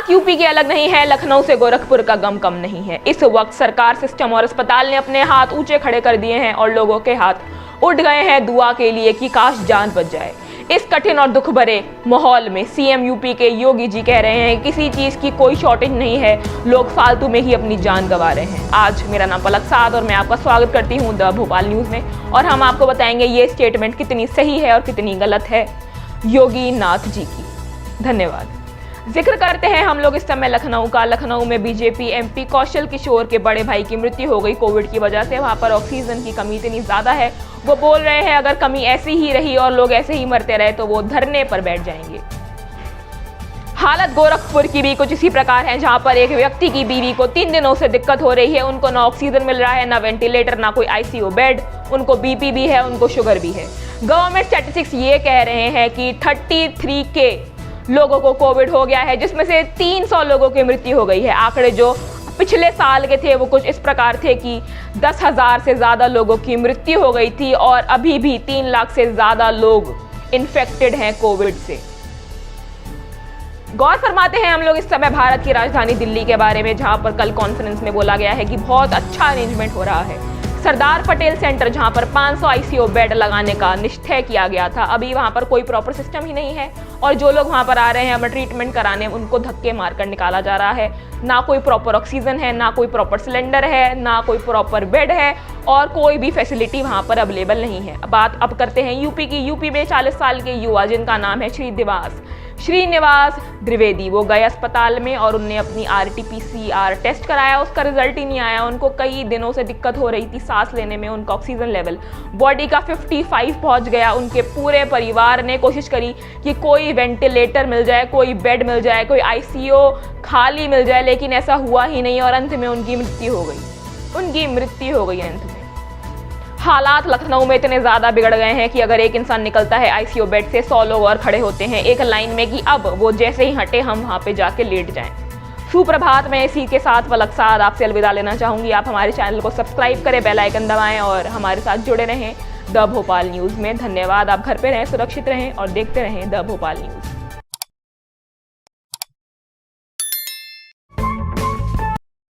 हालात यूपी के अलग नहीं है, लखनऊ से गोरखपुर का गम कम नहीं है। इस वक्त सरकार, सिस्टम और अस्पताल ने अपने हाथ ऊंचे खड़े कर दिए हैं और लोगों के हाथ उठ गए हैं दुआ के लिए कि काश जान बच जाए। इस कठिन और दुख भरे माहौल में सीएम यूपी के योगी जी कह रहे हैं किसी चीज की कोई शॉर्टेज नहीं है, लोग फालतू में ही अपनी जान गंवा रहे हैं। आज मेरा नाम पलक साद और मैं आपका स्वागत करती हूं द भोपाल न्यूज में, और हम आपको बताएंगे ये स्टेटमेंट कितनी सही है और कितनी गलत है योगी नाथ जी की। धन्यवाद। जिक्र करते हैं हम लोग इस समय लखनऊ का। लखनऊ में बीजेपी एमपी कौशल किशोर के बड़े भाई की मृत्यु हो गई कोविड की वजह से। वहां पर ऑक्सीजन की कमी इतनी ज्यादा है, वो बोल रहे हैं अगर कमी ऐसी ही रही और लोग ऐसे ही मरते रहे तो वो धरने पर बैठ जाएंगे। हालत गोरखपुर की भी कुछ इसी प्रकार है, जहां पर एक व्यक्ति की बीवी को 3 दिनों से दिक्कत हो रही है। उनको ना ऑक्सीजन मिल रहा है, ना वेंटिलेटर, ना कोई आईसीयू बेड। उनको बीपी भी है, उनको शुगर भी है। गवर्नमेंट स्टैटिस्टिक्स ये कह रहे हैं कि 33K लोगों को कोविड हो गया है, जिसमें से 300 लोगों की मृत्यु हो गई है। आंकड़े जो पिछले साल के थे वो कुछ इस प्रकार थे कि 10,000 से ज्यादा लोगों की मृत्यु हो गई थी और अभी भी 3 लाख से ज्यादा लोग इन्फेक्टेड हैं कोविड से। गौर फरमाते हैं हम लोग इस समय भारत की राजधानी दिल्ली के बारे में, जहां पर कल कॉन्फ्रेंस में बोला गया है कि बहुत अच्छा अरेंजमेंट हो रहा है। सरदार पटेल सेंटर, जहां पर 500 आईसीयू बेड लगाने का निश्चय किया गया था, अभी वहां पर कोई प्रॉपर सिस्टम ही नहीं है और जो लोग वहां पर आ रहे हैं अपना ट्रीटमेंट कराने, उनको धक्के मारकर निकाला जा रहा है। ना कोई प्रॉपर ऑक्सीजन है, ना कोई प्रॉपर सिलेंडर है, ना कोई प्रॉपर बेड है और कोई भी फैसिलिटी वहां पर अवेलेबल नहीं है। बात अब करते हैं यूपी की। यूपी में 40 साल के युवा जिनका नाम है श्रीनिवास द्विवेदी, वो गए अस्पताल में और उनने अपनी RT-PCR टेस्ट कराया, उसका रिजल्ट ही नहीं आया। उनको कई दिनों से दिक्कत हो रही थी सांस लेने में, उनका ऑक्सीजन लेवल बॉडी का 55 पहुंच गया। उनके पूरे परिवार ने कोशिश करी कि कोई वेंटिलेटर मिल जाए, कोई बेड मिल जाए, कोई आईसीयू खाली मिल जाए, लेकिन ऐसा हुआ ही नहीं और अंत में उनकी मृत्यु हो गई। अंत में हालात लखनऊ में इतने ज्यादा बिगड़ गए हैं कि अगर एक इंसान निकलता है आईसीयू बेड से 100 लोग और खड़े होते हैं एक लाइन में कि अब वो जैसे ही हटे हम वहां पे जाके लेट जाएं। सुप्रभात। मैं इसी के साथ पलक साद आपसे अलविदा लेना चाहूंगी। आप हमारे चैनल को सब्सक्राइब करें, बेल आइकन दबाएं और हमारे साथ जुड़े रहें द भोपाल न्यूज में। धन्यवाद। आप घर पे रहें, सुरक्षित रहें और देखते रहें द भोपाल न्यूज।